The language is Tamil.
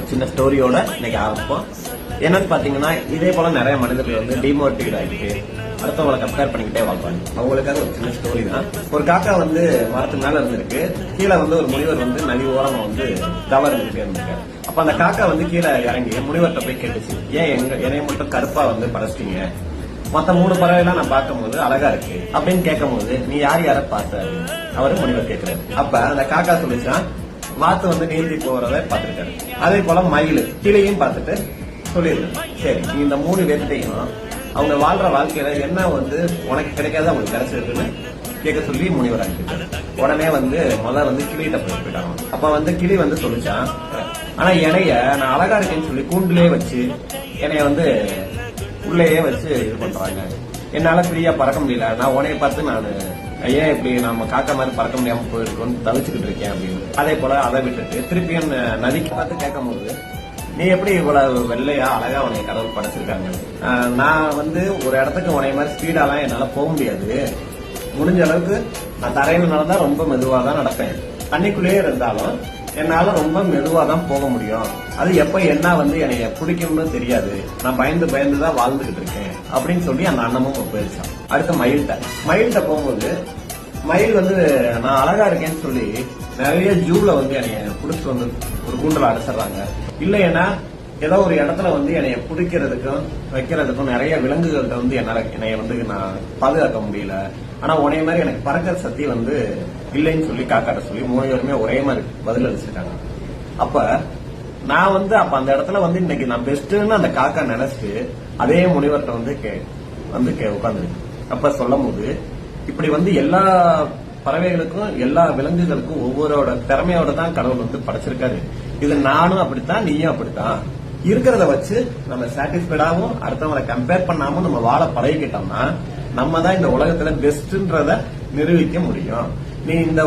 ஒரு சின்ன ஸ்டோரியோட இன்னைக்கு ஆரம்பிப்போம். என்னன்னு பாத்தீங்கன்னா, இதே போல நிறைய மனிதர்கள் வந்து டிமோட்டிவேட் ஆகிட்டு அடுத்தவங்களை கம்பேர் பண்ணிக்கிட்டே வாழ்வாங்க. அவங்களுக்காக ஒரு சின்ன ஸ்டோரி தான். ஒரு காக்கா வந்து மரத்துக்கு மேல இருந்திருக்கு. கீழே வந்து ஒரு முனிவர் வந்து நதி ஓரமா வந்து தவறு இருந்திருக்கு. அப்ப அந்த காக்கா வந்து கீழே இறங்கி முனிவர்கிட்ட போய் கேட்டுச்சு, ஏன் என்னைய மட்டும் கருப்பா வந்து படைச்சிட்டீங்க, மத்த 3 பறவைலாம் நான் பார்க்கும்போது அழகா இருக்கு அப்படின்னு கேட்கும்போது நீ யார பார்த்த அவரு முனிவர் கேட்கிறாரு. அப்ப அந்த காக்கா சொல்லிச்சான், வாத்து வந்து நீந்தி போறத பாத்துருக்காரு, அதே போல மயில் கீழையும் பார்த்துட்டு சொல்லியிருக்காரு. சரி, நீ இந்த 3 பேர்கிட்டையும் அவங்க வாழ்ற வாழ்க்கையில என்ன வந்து உனக்கு கிடைக்காது அவங்களுக்கு கிடைச்சிருக்குன்னு கேட்க சொல்லி முனிவர் அனுப்பிட்டாரு. உடனே வந்து முதல்ல வந்து கிளியிட்ட போயிட்டாங்க. அப்ப வந்து கிளி வந்து சொல்லிச்சான், ஆனா என்னைய நான் அழகா இருக்கேன்னு சொல்லி கூண்டுலயே வச்சு என்னைய வந்து உள்ளேயே வச்சு இது பண்றாங்க, என்னால ஃப்ரீயா பறக்க முடியல, நான் உனைய பார்த்து நான் ஏன் இப்படி நம்ம காக்கா மாதிரி பறக்க முடியாம போயிருக்கோம்னு தவிச்சுக்கிட்டு இருக்கேன் அப்படின்னு. அதே போல அதை விட்டுட்டு திருப்பியும் நதிக்கு பார்த்து கேட்கும் போது, நீ எப்படி இவ்வளவு வெள்ளையா அழகா உனைய கடவுள் படைச்சிருக்காங்க, நான் வந்து ஒரு இடத்துக்கு உனைய மாதிரி ஸ்பீடாலாம் என்னால போக முடியாது, முடிஞ்ச அளவுக்கு நான் தரையில நடந்தா ரொம்ப மெதுவா தான் நடப்பேன், தண்ணிக்குள்ளேயே இருந்தாலும் என்னால ரொம்ப மெதுவா தான் போக முடியும், அது எப்ப என்ன வந்து என்னைய பிடிக்கும்னு தெரியாது, நான் பயந்து தான் வாழ்ந்துகிட்டு இருக்கேன் அப்படின்னு சொல்லி அந்த அண்ணமும் போயிருச்சான். அடுத்த மயில்கிட்ட போகும்போது மயில் வந்து நான் அழகா இருக்கேன்னு சொல்லி நிறைய ஜூல வந்து என்னைய புடிச்சு வந்து ஒரு கூண்டுல அடைச்சிடுறாங்க. இல்லைன்னா ஏதோ ஒரு இடத்துல வந்து என்னைய பிடிக்கிறதுக்கும் வைக்கிறதுக்கும் நிறைய விலங்குகள்கிட்ட வந்து என்னைய வந்து நான் பாதுகாக்க முடியல, ஆனா உனைய மாதிரி எனக்கு பறக்கிற சக்தி வந்து இல்லைன்னு சொல்லி காக்காட்ட சொல்லி 3 பேருமே ஒரே மாதிரி பதில் அளிச்சிருக்காங்க. அப்ப நான் வந்து அப்ப அந்த இடத்துல வந்து இன்னைக்கு நான் பெஸ்ட்னு அந்த காக்கா நினைச்சு அதே முனிவர்கிட்ட வந்து உட்காந்துருக்கு. அப்ப சொல்லும் போது இப்படி வந்து எல்லா பறவைகளுக்கும் எல்லா விலங்குகளுக்கும் ஒவ்வொருவோட திறமையோட தான் கடவுள் வந்து படைச்சிருக்காரு. இது நானும் அப்படித்தான், நீயும் அப்படித்தான். இருக்கிறத வச்சு நம்ம சாட்டிஸ்பைடாவும் அடுத்தவங்களை கம்பேர் பண்ணாம நம்ம வாழ பழகிக்கிட்டோம்னா நம்ம தான் இந்த உலகத்துல பெஸ்ட்ன்றத நிரூபிக்க முடியும். நீ இந்த